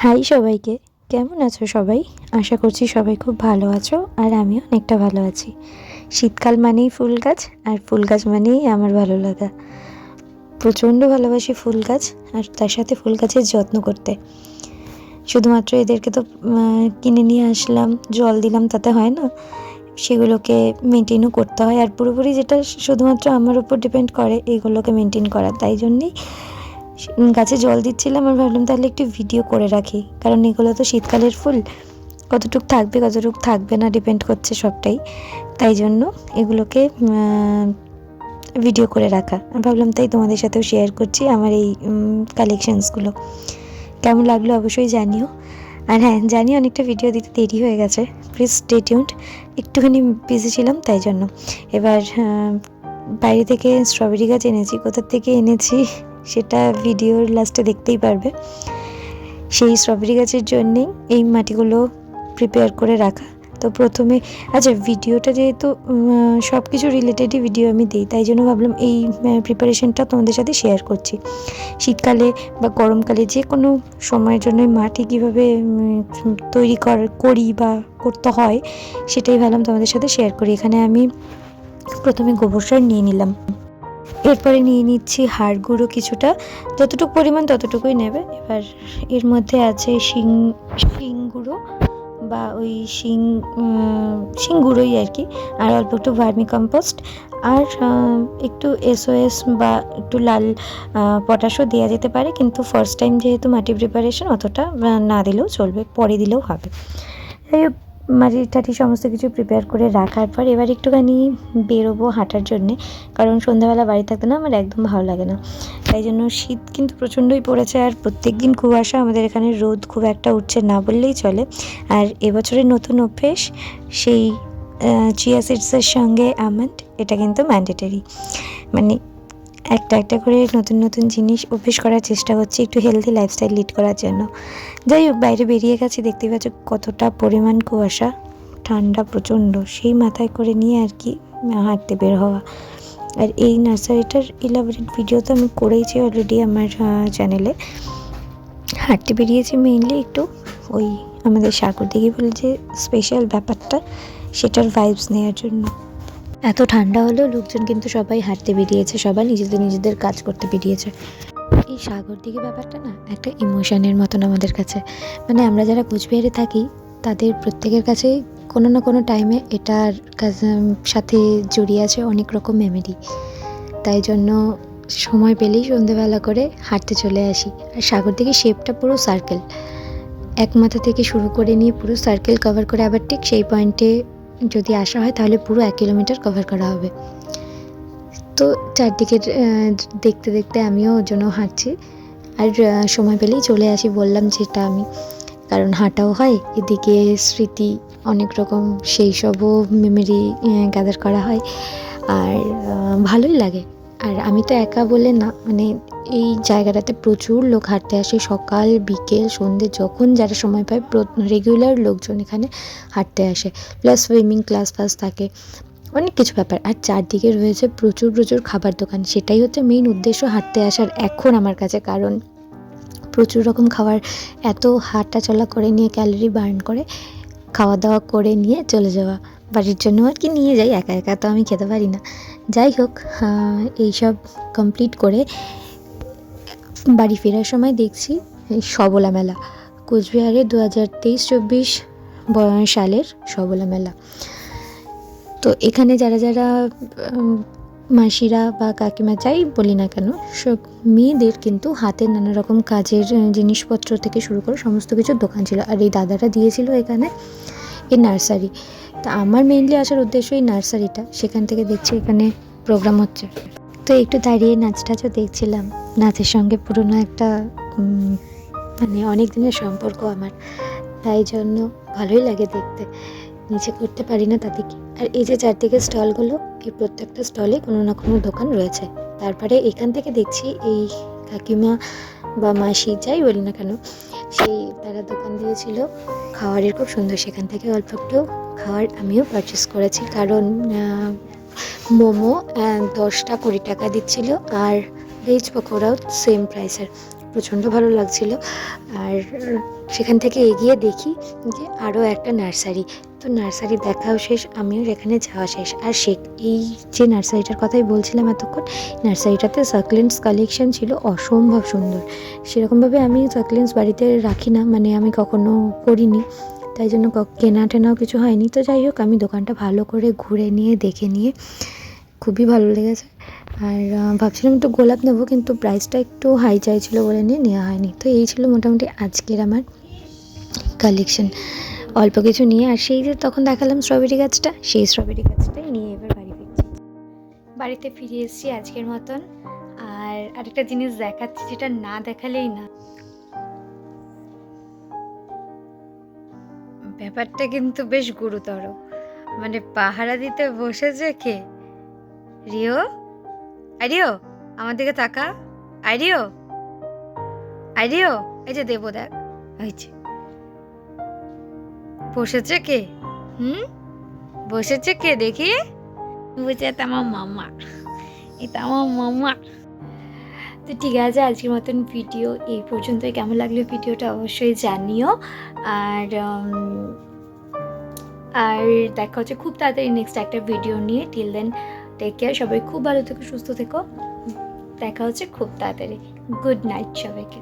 High সবাইকে, কেমন আছো সবাই? আশা করছি সবাই খুব ভালো আছো আর আমিও অনেকটা ভালো আছি। শীতকাল মানেই ফুল গাছ, আর ফুল গাছ মানেই আমার ভালো লাগা। প্রচণ্ড ভালোবাসি ফুল গাছ, আর তার সাথে ফুল গাছের যত্ন করতে। শুধুমাত্র এদেরকে তো কিনে নিয়ে আসলাম, জল দিলাম, তাতে হয় না। সেগুলোকে মেনটেনও করতে হয়, আর পুরোপুরি যেটা শুধুমাত্র আমার উপর ডিপেন্ড করে এইগুলোকে মেনটেন করা। তাই জন্যেই গাছে জল দিচ্ছিলাম আর ভাবলাম তাহলে একটু ভিডিও করে রাখি, কারণ এগুলো তো শীতকালের ফুল, কতটুক থাকবে কতটুক থাকবে না ডিপেন্ড করছে সবটাই। তাই জন্য এগুলোকে ভিডিও করে রাখা, ভাবলাম তাই তোমাদের সাথেও শেয়ার করছি আমার এই কালেকশানসগুলো। কেমন লাগলো অবশ্যই জানিও। আর হ্যাঁ, জানি অনেকটা ভিডিও দিতে দেরি হয়ে গেছে, প্লিজ স্টে টিউনড। একটুখানি বিজি ছিলাম তাই জন্য। এবার বাইরে থেকে স্ট্রবেরি গাছ এনেছি, কোথা থেকে এনেছি সেটা ভিডিওর লাস্টে দেখতেই পারবে। সেই স্ট্রবেরি গাছের জন্যেই এই মাটিগুলো প্রিপেয়ার করে রাখা। তো প্রথমে ভিডিওটা যেহেতু সব কিছু রিলেটেডই ভিডিও আমি দিই, তাই জন্য ভাবলাম এই প্রিপারেশনটা তোমাদের সাথে শেয়ার করছি। শীতকালে বা গরমকালে যে কোনো সময়ের জন্য মাটি কীভাবে তৈরি করি বা করতে হয় সেটাই ভাবলাম তোমাদের সাথে শেয়ার করি। এখানে আমি প্রথমে গোবর সার নিয়ে নিলাম, এরপরে নিয়ে নিচ্ছি হাড় গুঁড়ো কিছুটা, যতটুকু পরিমাণ ততটুকুই নেবে। এবার এর মধ্যে আছে শিং গুঁড়ো বা ওই শিং গুঁড়োই আর কি, আর অল্প একটু ভার্মি কম্পোস্ট, আর একটু SOS বা একটু লাল পটাশও দেওয়া যেতে পারে, কিন্তু ফার্স্ট টাইম যেহেতু মাটি প্রিপারেশন অতটা না দিলেও চলবে, পরে দিলেও হবে। এই মাটি টাটি সমস্ত কিছু প্রিপেয়ার করে রাখার পর এবার একটুখানি বেরোবো হাঁটার জন্যে, কারণ সন্ধ্যাবেলা বাড়ি থাকতে না আমার একদম ভালো লাগে না। তাই জন্য শীত কিন্তু প্রচণ্ডই পড়েছে, আর প্রত্যেক দিন কুয়াশা, আমাদের এখানে রোদ খুব একটা উঠছে না বললেই চলে। আর এবছরের নতুন অভ্যেস সেই চিয়া সিডসের সঙ্গে আমন্ড, এটা কিন্তু ম্যান্ডেটরি। মানে একটা করে নতুন নতুন জিনিস অভ্যেস করার চেষ্টা করছি একটু হেলদি লাইফস্টাইল লিড করার জন্য। যাই হোক, বাইরে বেরিয়ে গেছি, দেখতে পাচ্ছ কতটা পরিমাণ কুয়াশা, ঠান্ডা প্রচণ্ড, সেই মাথায় করে নিয়ে আর কি হাঁটতে বের হওয়া। আর এই নার্সারিটার ইলাবোরেট ভিডিও তো আমি করেইছি অলরেডি আমার চ্যানেলে। হাঁটতে বেরিয়েছি মেইনলি একটু ওই আমাদের সাগর দিঘি বলে যে স্পেশাল ব্যাপারটা, সেটার ভাইবস নেওয়ার জন্য। এত ঠান্ডা হলেও লোকজন কিন্তু সবাই হাঁটতে বেরিয়েছে, সবাই নিজেদের কাজ করতে বেরিয়েছে। এই সাগর দিঘি ব্যাপারটা না একটা ইমোশনের মতন আমাদের কাছে, মানে আমরা যারা কোচবিহারে থাকি তাদের প্রত্যেকের কাছেই কোনো না কোনো টাইমে এটার সাথে জড়িয়ে আছে অনেক রকম মেমোরি। তাই জন্য সময় পেলেই সন্ধেবেলা করে হাঁটতে চলে আসি। আর সাগর দিঘির শেপটা পুরো সার্কেল, এক মাথা থেকে শুরু করে নিয়ে পুরো সার্কেল কভার করে আবার ঠিক সেই পয়েন্টে যদি আসা হয় তাহলে পুরো 1 কিলোমিটার কভার করা হবে। তো চারদিকে দেখতে দেখতে আমিও ওর জন্য হাঁটছি, আর সময় পেলেই চলে আসি, বললাম যেটা আমি, কারণ হাঁটাও হয়, এদিকে স্মৃতি অনেক রকম সেই সবও মেমোরি গ্যাদার করা হয়, আর ভালোই লাগে। আর আমি তো একা বলে না, মানে এই জায়গাটাতে প্রচুর লোক হাঁটতে আসে, সকাল বিকেল সন্ধ্যে যখন যারা সময় পায় রেগুলার লোকজন এখানে হাঁটতে আসে, প্লাস সুইমিং ক্লাস থাকে, অনেক কিছু ব্যাপার। আর চারদিকে রয়েছে প্রচুর খাবার দোকান, সেটাই হচ্ছে মেইন উদ্দেশ্য হাঁটতে আসার এখন আমার কাছে, কারণ প্রচুর রকম খাবার, এত হাঁটা চলা করে নিয়ে ক্যালোরি বার্ন করে খাওয়া দাওয়া করে নিয়ে চলে যাওয়া বাড়ির জন্য আর কি, নিয়ে যাই, একা তো আমি খেতে পারি না। যাই হোক, এইসব কমপ্লিট করে বাড়ি ফেরার সময় দেখছি এই সবলা মেলা, কোচবিহারে 2023-24 সালের সবলা মেলা। তো এখানে যারা মাসিরা বা কাকিমা যাই বলি না কেন, সব মেয়েদের কিন্তু হাতের নানা রকম কাজের জিনিসপত্র থেকে শুরু করে সমস্ত কিছুর দোকান ছিল। আর এই দাদারা দিয়েছিল এখানে এই নার্সারি। তা আমার মেইনলি আসার উদ্দেশ্য এই নার্সারিটা, সেখান থেকে দেখছি এখানে প্রোগ্রাম হচ্ছে, তো একটু দাঁড়িয়ে নাচ টাচও দেখছিলাম। নাচের সঙ্গে পুরনো একটা মানে অনেক দিনের সম্পর্ক আমার, তাই জন্য ভালোই লাগে দেখতে, নিচে করতে পারি না তাতে কি। আর এই যে চারদিকে স্টলগুলো, এই প্রত্যেকটা স্টলে কোনো না কোনো দোকান রয়েছে। তারপরে এখান থেকে দেখছি এই কাকিমা বা মাসি যাই বলি না কেন, সেই তারা দোকান দিয়েছিল খাওয়ারের, খুব সুন্দর, সেখান থেকে অল্প একটু খাওয়ার আমিও পারচেস করেছি, কারণ মোমো 10টা 20 টাকা দিচ্ছিল, আর ভেজ পকোড়াও সেম প্রাইসের, প্রচণ্ড ভালো লাগছিল। আর সেখান থেকে এগিয়ে দেখি যে আরও একটা নার্সারি, তো নার্সারি দেখাও শেষ, আমিও সেখানে যাওয়া শেষ। আর এই যে নার্সারিটার কথাই বলছিলাম এতক্ষণ, নার্সারিটাতে সাকলেন্টস কালেকশন ছিল অসম্ভব সুন্দর। সেরকমভাবে আমি সাকলেন্টস বাড়িতে রাখি না, মানে আমি কখনো করিনি, তাই জন্য কেনা টেনাও কিছু হয়নি। তো যাই হোক, আমি দোকানটা ভালো করে ঘুরে নিয়ে দেখে নিয়ে খুবই ভালো লেগেছে। আর ভাবছিলাম একটু গোলাপ নেবো, কিন্তু প্রাইসটা একটু হাই চাইছিল বলে নেওয়া হয়নি। তো এই ছিল মোটামুটি আজকের আমার কালেকশন, অল্প কিছু নিয়ে। আর সেই যে তখন দেখালাম স্ট্রবেরি গাছটা, সেই স্ট্রবেরি গাছটাই নিয়ে এবার বাড়ি ফিরছি। বাড়িতে ফিরে এসেছি আজকের মতন। আর আরেকটা জিনিস দেখাচ্ছি, যেটা না দেখালেই না। ব্যাপারটা কিন্তু বেশ গুরুতর, মানে পাহারা দিতে বসেছে কে? রিও, আরিও আমার দিকে তাকা, আরিও, আরিও, এই যে দেবো দেখ, হয়েছে। বসেছে কে? বসেছে কে দেখি? বসে এটা আমার মামা, এটা আমার মামা। তো ঠিক আছে, আজকের মতন ভিডিও এই পর্যন্তই। কেমন লাগলো ভিডিওটা অবশ্যই জানিও। আর আর দেখা হচ্ছে খুব তাড়াতাড়ি নেক্সট একটা ভিডিও নিয়ে। টিল দেন টেক কেয়ার, সবাই খুব ভালো থেকো, সুস্থ থেকো। দেখা হচ্ছে খুব তাড়াতাড়ি। গুড নাইট সবাইকে।